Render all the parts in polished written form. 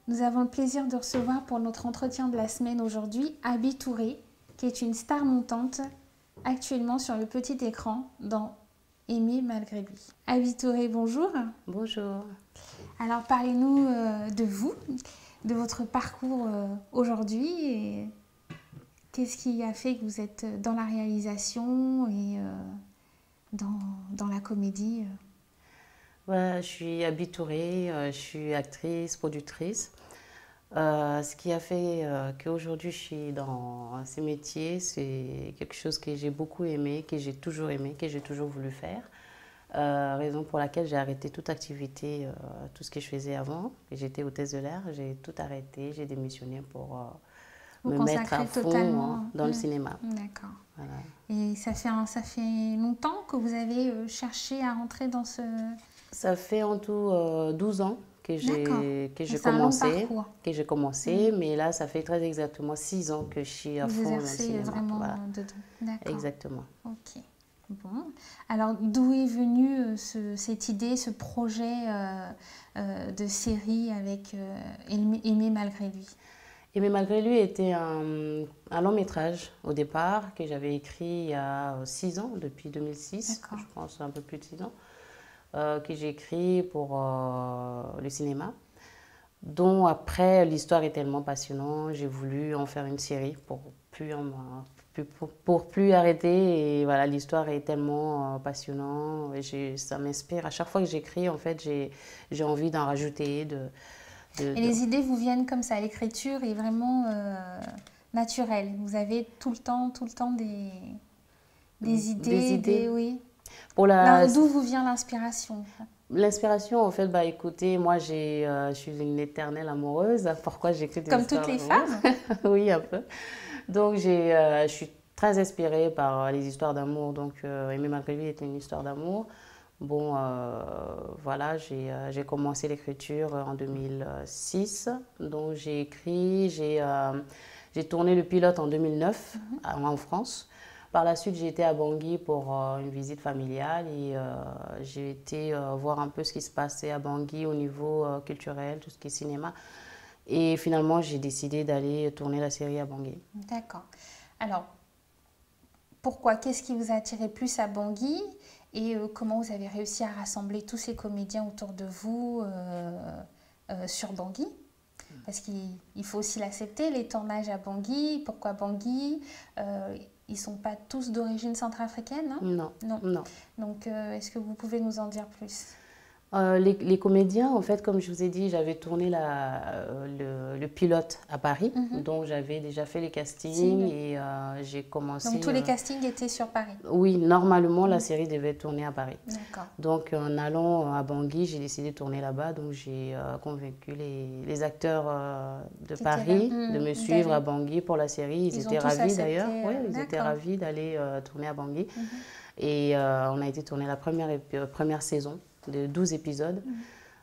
Nous avons le plaisir de recevoir pour notre entretien de la semaine aujourd'hui Abi Touré, qui est une star montante actuellement sur le petit écran dans Aimer malgré lui. Abi Touré, bonjour. Bonjour. Alors parlez-nous de vous, de votre parcours aujourd'hui et qu'est-ce qui a fait que vous êtes dans la réalisation et dans la comédie Ouais, je suis Abi Touré, je suis actrice, productrice. Ce qui a fait qu'aujourd'hui je suis dans ces métiers, c'est quelque chose que j'ai beaucoup aimé, que j'ai toujours voulu faire. Raison pour laquelle j'ai arrêté toute activité, tout ce que je faisais avant. J'étais hôtesse de l'air, j'ai tout arrêté, j'ai démissionné pour vous me mettre à consacrez fond totalement. dans le cinéma. D'accord. Voilà. Et ça fait longtemps que vous avez cherché à rentrer dans ce... Ça fait en tout 12 ans D'accord. que j'ai C'est un long commencé, parcours. mais là, ça fait très exactement 6 ans que je suis à Vous fond dans le exercez cinéma. vraiment Voilà, dedans. D'accord. exactement. Ok. Bon. Alors, d'où est venue cette idée, ce projet de série avec Aimer malgré lui? Et mais malgré lui, était un long métrage au départ que j'avais écrit il y a 6 ans, depuis 2006, D'accord. je pense un peu plus de 6 ans, que j'ai écrit pour le cinéma. Dont après, l'histoire est tellement passionnante, j'ai voulu en faire une série pour plus arrêter. Et voilà, l'histoire est tellement passionnante, et ça m'inspire. À chaque fois que j'écris, en fait, j'ai envie d'en rajouter. Et les idées vous viennent comme ça, l'écriture est vraiment naturelle. Vous avez tout le temps des idées, idées. oui. Pour la, D'où vous vient l'inspiration? L'inspiration, en fait, bah écoutez, moi je suis une éternelle amoureuse. Pourquoi j'écris des Comme toutes histoires les d'amour? femmes? Oui, un peu. Donc je suis très inspirée par les histoires d'amour. Donc Aimer malgré lui était une histoire d'amour. Bon, voilà, j'ai commencé l'écriture en 2006. Donc j'ai écrit, j'ai tourné le pilote en 2009 en France. Par la suite, j'ai été à Bangui pour une visite familiale et j'ai été voir un peu ce qui se passait à Bangui au niveau culturel, tout ce qui est cinéma. Et finalement, j'ai décidé d'aller tourner la série à Bangui. D'accord. Alors, pourquoi? Qu'est-ce qui vous a attiré plus à Bangui? Et comment vous avez réussi à rassembler tous ces comédiens autour de vous sur Bangui? Parce qu'il faut aussi l'accepter, les tournages à Bangui. Pourquoi Bangui? Ils ne sont pas tous d'origine centrafricaine, hein? Non, Non. non. Donc, est-ce que vous pouvez nous en dire plus? Les comédiens, en fait, comme je vous ai dit, j'avais tourné le pilote à Paris, donc j'avais déjà fait les castings et j'ai commencé. Donc tous les castings étaient sur Paris? Oui, normalement la série devait tourner à Paris. D'accord. Donc en allant à Bangui, j'ai décidé de tourner là-bas, donc j'ai convaincu les acteurs de Paris de me suivre à Bangui pour la série. Ils étaient ravis d'ailleurs. Oui, ils étaient ravis d'aller tourner à Bangui. Et on a été tourner la première saison de 12 épisodes.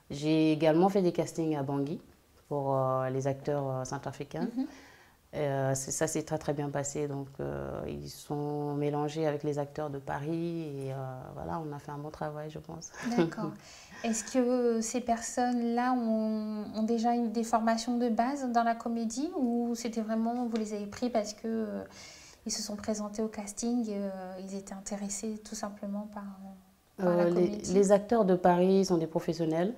J'ai également fait des castings à Bangui pour les acteurs centrafricains. Ça s'est très très bien passé, donc ils sont mélangés avec les acteurs de Paris et voilà, on a fait un bon travail, je pense. D'accord. Est-ce que ces personnes-là ont déjà eu des formations de base dans la comédie ou c'était vraiment, vous les avez pris parce que ils se sont présentés au casting et ils étaient intéressés tout simplement par la comédie? Les acteurs de Paris sont des professionnels,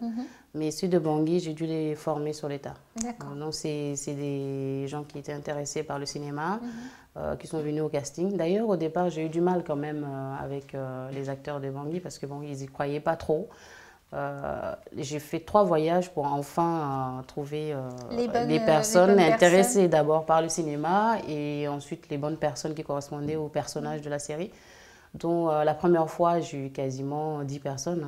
mais ceux de Bangui, j'ai dû les former sur l'État. D'accord. Donc, c'est des gens qui étaient intéressés par le cinéma, qui sont venus au casting. D'ailleurs, au départ, j'ai eu du mal quand même avec les acteurs de Bangui, parce que bon, ils n'y croyaient pas trop. J'ai fait 3 voyages pour enfin trouver les personnes intéressées d'abord par le cinéma et ensuite les bonnes personnes qui correspondaient aux personnages de la série. Donc la première fois, j'ai eu quasiment 10 personnes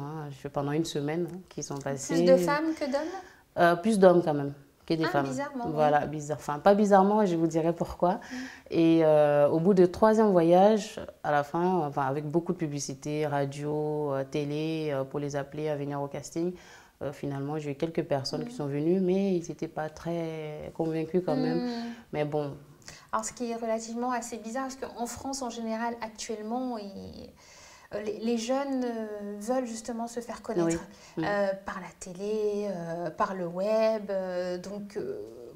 pendant une semaine qui sont passées. Plus de femmes que d'hommes? Plus d'hommes quand même que des femmes. Bizarrement. Voilà, bizarre. Enfin, pas bizarrement, je vous dirai pourquoi. Et au bout de 3e voyage, à la fin, enfin, avec beaucoup de publicité, radio, télé, pour les appeler à venir au casting, finalement, j'ai eu quelques personnes qui sont venues, mais ils n'étaient pas très convaincus quand même. Mais bon. Alors, ce qui est relativement assez bizarre, parce qu'en France, en général, actuellement, les jeunes veulent justement se faire connaître par la télé, par le web. Donc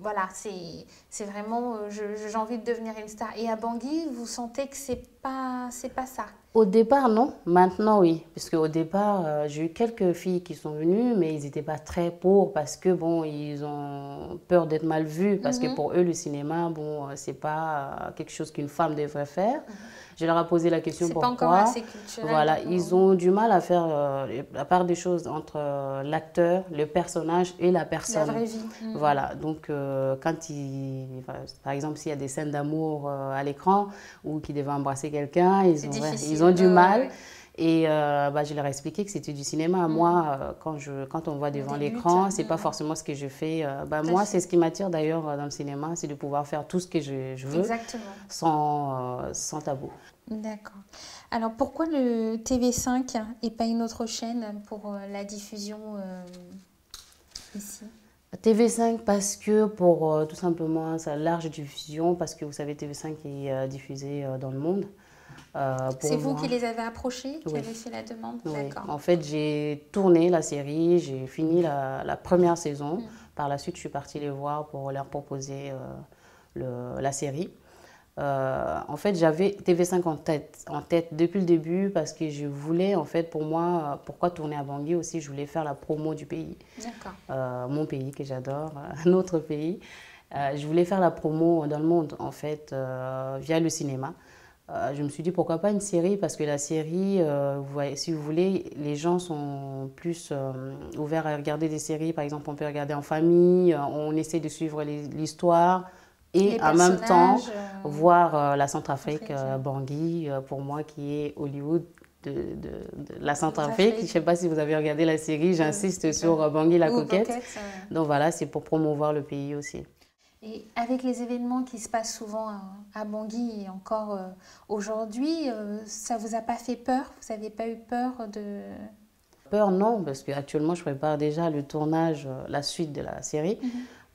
voilà, c'est vraiment, j'ai envie de devenir une star. Et à Bangui, vous sentez que c'est pas ça? Au départ, non. Maintenant, oui. Parce qu'au départ, j'ai eu quelques filles qui sont venues, mais ils n'étaient pas très pour parce que, bon, ils ont peur d'être mal vus. Parce que pour eux, le cinéma, bon, c'est pas quelque chose qu'une femme devrait faire. Je leur ai posé la question pourquoi. C'est pas encore assez culturel. Voilà, ils ont du mal à faire la part des choses entre l'acteur, le personnage et la personne. La vraie vie. Voilà, donc par exemple, s'il y a des scènes d'amour à l'écran ou qu'ils devaient embrasser quelqu'un, ils ont du mal. Et je leur ai expliqué que c'était du cinéma. Moi, quand on voit devant l'écran, c'est pas forcément ce que je fais. Moi, c'est ce qui m'attire d'ailleurs dans le cinéma, c'est de pouvoir faire tout ce que je veux. Sans tabou. D'accord. Alors, pourquoi le TV5 et pas une autre chaîne pour la diffusion ici? TV5 parce que pour tout simplement sa large diffusion, parce que vous savez, TV5 est diffusé dans le monde. C'est vous qui les avez approchés, qui avez fait la demande? Oui. D'accord. En fait, j'ai tourné la série, j'ai fini la première saison. Par la suite, je suis partie les voir pour leur proposer la série. En fait, j'avais TV5 en tête depuis le début parce que je voulais, en fait, pour moi, pourquoi tourner à Bangui aussi, je voulais faire la promo du pays. D'accord. Mon pays que j'adore, notre pays. Je voulais faire la promo dans le monde, en fait, via le cinéma. Je me suis dit pourquoi pas une série parce que la série, si vous voulez, les gens sont plus ouverts à regarder des séries. Par exemple, on peut regarder en famille, on essaie de suivre l'histoire. Et en même temps, voir la Centrafrique, Bangui, pour moi, qui est Hollywood de la Centrafrique. Je ne sais pas si vous avez regardé la série, j'insiste sur Bangui la coquette. Donc voilà, c'est pour promouvoir le pays aussi. Et avec les événements qui se passent souvent à Bangui et encore aujourd'hui, ça ne vous a pas fait peur? Vous n'avez pas eu peur de... Peur, non, parce qu'actuellement, je prépare déjà le tournage, la suite de la série.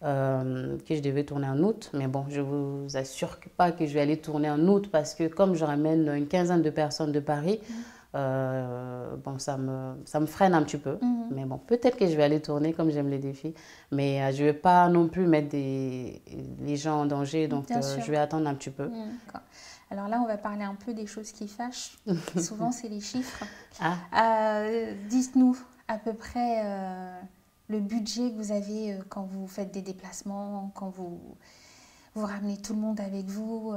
Que je devais tourner en août. Mais bon, je ne vous assure pas que je vais aller tourner en août parce que comme je ramène une quinzaine de personnes de Paris, ça me freine un petit peu. Mais bon, peut-être que je vais aller tourner comme j'aime les défis. Mais je ne vais pas non plus mettre les gens en danger. Donc, je vais attendre un petit peu. Alors là, on va parler un peu des choses qui fâchent. Souvent, c'est les chiffres. Dites-nous à peu près... le budget que vous avez quand vous faites des déplacements, quand vous ramenez tout le monde avec vous,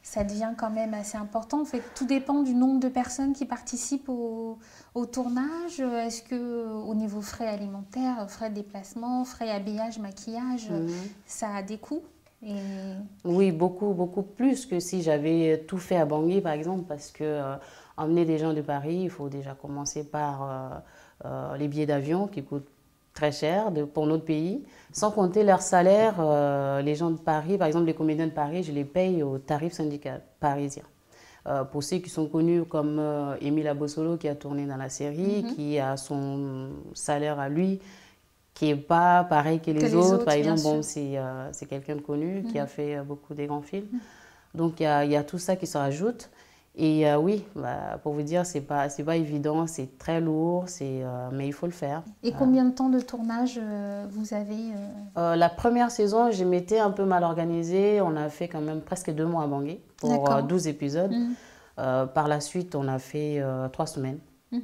ça devient quand même assez important. En fait, tout dépend du nombre de personnes qui participent au tournage. Est-ce qu'au niveau frais alimentaires, frais de déplacement, frais habillage, maquillage, ça a des coûts? Oui, beaucoup, beaucoup plus que si j'avais tout fait à Bangui, par exemple, parce que emmener des gens de Paris, il faut déjà commencer par les billets d'avion qui coûtent très cher pour notre pays, sans compter leur salaire. Les gens de Paris, par exemple les comédiens de Paris, je les paye au tarif syndical parisien. Pour ceux qui sont connus comme Émile Abossolo qui a tourné dans la série, qui a son salaire à lui, qui n'est pas pareil que les autres. Par exemple, c'est quelqu'un de connu qui a fait beaucoup des grands films. Donc, il y a tout ça qui se rajoute. Et oui, pour vous dire, c'est pas évident, c'est très lourd, mais il faut le faire. Et combien de temps de tournage vous avez La première saison, je m'étais un peu mal organisée. On a fait quand même presque 2 mois à Bangui pour 12 épisodes. Par la suite, on a fait 3 semaines.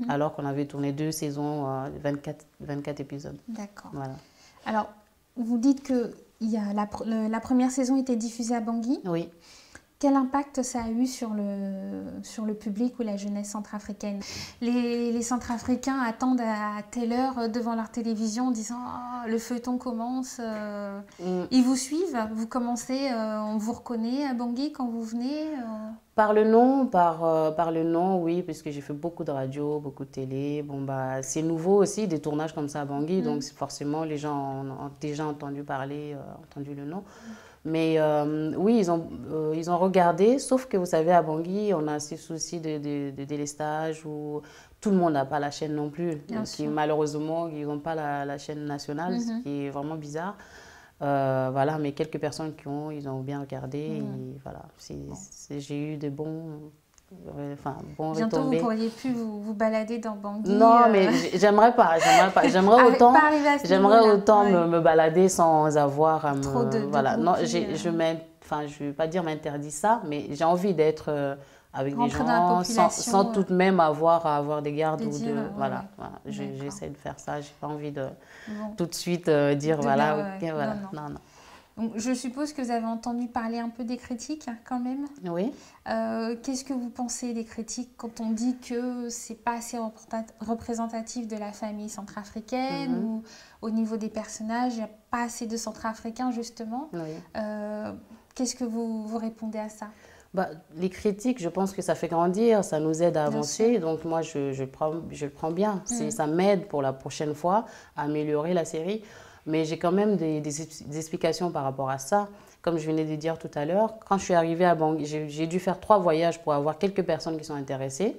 Alors qu'on avait tourné 2 saisons, 24 épisodes. D'accord. Voilà. Alors, vous dites que la première saison était diffusée à Bangui. Oui. Quel impact ça a eu sur le public ou la jeunesse centrafricaine? Les Centrafricains attendent à telle heure devant leur télévision en disant oh, le feuilleton commence. Ils vous suivent? Vous commencez, on vous reconnaît à Bangui quand vous venez Par le nom, oui, puisque j'ai fait beaucoup de radio, beaucoup de télé. Bon, c'est nouveau aussi, des tournages comme ça à Bangui, donc forcément, les gens ont déjà entendu parler, entendu le nom. Mais oui, ils ont regardé, sauf que vous savez, à Bangui, on a ces soucis de délestage où tout le monde n'a pas la chaîne non plus. Malheureusement, ils n'ont pas la chaîne nationale, ce qui est vraiment bizarre. Mais quelques personnes ils ont bien regardé. Et voilà, j'ai eu des bons enfin, bon Bientôt, retombées. vous pourriez plus vous balader dans Bangui. Non, mais j'aimerais pas. J'aimerais autant, pas arriver à ce niveau-là. Ouais. me balader sans avoir à Trop de voilà. Non, groupies, enfin, je vais pas dire m'interdire ça, mais j'ai envie d'être avec des rentrer dans la gens population. sans tout de même avoir à avoir des gardes de ou dire, de... ouais, Voilà, ouais. voilà. D'accord. J'essaie de faire ça. J'ai pas envie de Bon. tout de suite dire De voilà, là, ouais. ok, voilà. Non, non. Non, non. Donc, je suppose que vous avez entendu parler un peu des critiques, hein, quand même. Oui. Qu'est-ce que vous pensez des critiques quand on dit que c'est pas assez représentatif de la famille centrafricaine ou au niveau des personnages, il n'y a pas assez de Centrafricains, justement. Oui. Qu'est-ce que vous répondez à ça? Bah, les critiques, je pense que ça fait grandir, ça nous aide à Bien avancer. sûr. Donc moi, je le prends bien. Ça m'aide pour la prochaine fois à améliorer la série. Mais j'ai quand même des explications par rapport à ça. Comme je venais de dire tout à l'heure, quand je suis arrivée à Bangui, j'ai dû faire 3 voyages pour avoir quelques personnes qui sont intéressées.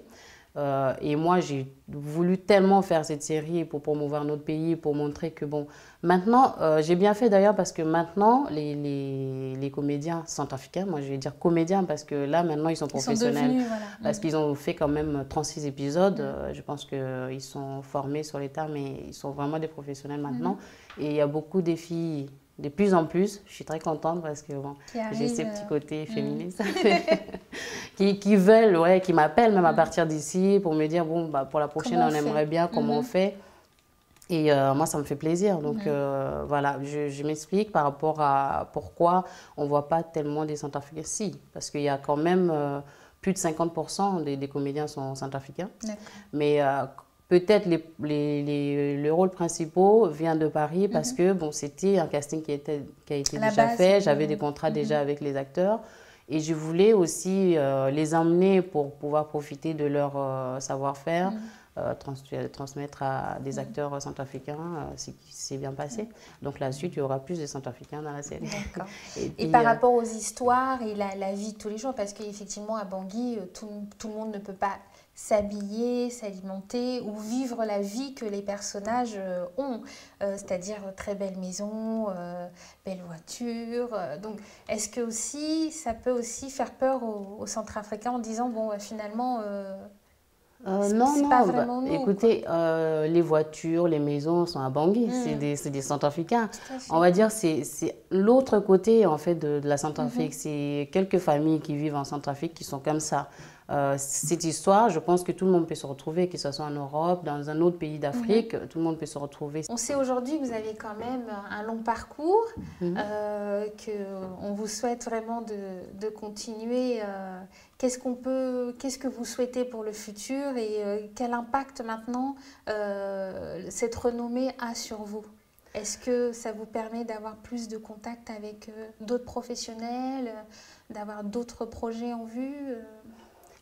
Et moi, j'ai voulu tellement faire cette série pour promouvoir notre pays, pour montrer que, bon, maintenant, j'ai bien fait d'ailleurs parce que maintenant, les comédiens centrafricains, moi je vais dire comédiens parce que là, maintenant, ils sont professionnels. Ils sont devenus, voilà. Parce qu'ils ont fait quand même 36 épisodes. Je pense qu'ils sont formés sur les tas, mais ils sont vraiment des professionnels maintenant. Et il y a beaucoup de filles. De plus en plus, je suis très contente parce que bon, j'ai ces petits côtés féministes qui veulent, ouais, qui m'appellent même à partir d'ici pour me dire, bon, bah, pour la prochaine, on aimerait bien comment on fait. Et moi, ça me fait plaisir. Donc voilà, je m'explique par rapport à pourquoi on ne voit pas tellement des Centrafricains. Si, parce qu'il y a quand même plus de 50% des comédiens sont centrafricains. Mais peut-être les rôles principaux viennent de Paris parce que bon, c'était un casting qui a été déjà fait. J'avais des contrats déjà avec les acteurs. Et je voulais aussi les emmener pour pouvoir profiter de leur savoir-faire, transmettre à des acteurs centrafricains ce qui s'est bien passé. Donc la suite, il y aura plus de Centrafricains dans la série. D'accord. Et, et par rapport aux histoires et la vie de tous les jours, parce qu'effectivement à Bangui, tout le monde ne peut pas s'habiller, s'alimenter ou vivre la vie que les personnages ont, c'est-à-dire très belle maison, belle voiture. Donc, est-ce que aussi, ça peut aussi faire peur aux Centrafricains en disant, bon, finalement, non, pas vraiment nous, écoutez, les voitures, les maisons sont à Bangui, c'est des Centrafricains. On va dire c'est l'autre côté en fait de la Centrafrique. C'est quelques familles qui vivent en Centrafrique qui sont comme ça. Cette histoire, je pense que tout le monde peut se retrouver, que ce soit en Europe, dans un autre pays d'Afrique, tout le monde peut se retrouver. On sait aujourd'hui que vous avez quand même un long parcours, qu'on vous souhaite vraiment de continuer. Qu'est-ce que vous souhaitez pour le futur et quel impact maintenant cette renommée a sur vous? Est-ce que ça vous permet d'avoir plus de contact avec d'autres professionnels, d'avoir d'autres projets en vue?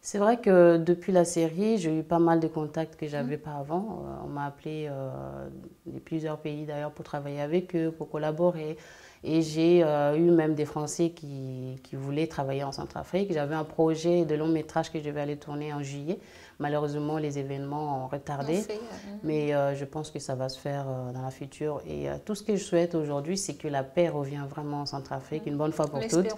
C'est vrai que depuis la série, j'ai eu pas mal de contacts que j'avais pas avant. On m'a appelé de plusieurs pays d'ailleurs pour travailler avec eux, pour collaborer. Et j'ai eu même des Français qui voulaient travailler en Centrafrique. J'avais un projet de long métrage que je devais aller tourner en juillet. Malheureusement, les événements ont retardé. Mais je pense que ça va se faire dans la future. Et tout ce que je souhaite aujourd'hui, c'est que la paix revienne vraiment en Centrafrique, une bonne fois pour toutes,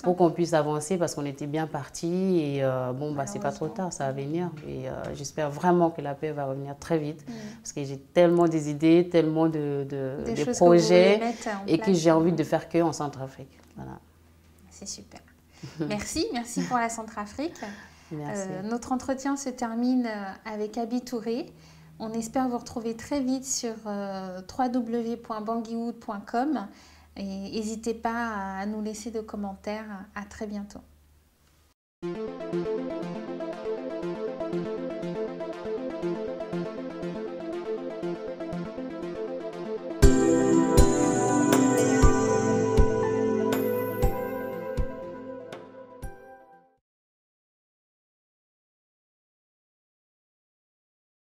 pour qu'on puisse avancer parce qu'on était bien partis. Et bon, bah, c'est pas trop tard, ça va venir. Et j'espère vraiment que la paix va revenir très vite parce que j'ai tellement des idées, tellement de projets et que j'ai envie de faire que en Centrafrique. Voilà. C'est super. Merci pour la Centrafrique. Merci. Notre entretien se termine avec Abi Touré. On espère vous retrouver très vite sur www.banguiwood.com et n'hésitez pas à nous laisser de commentaires. À très bientôt.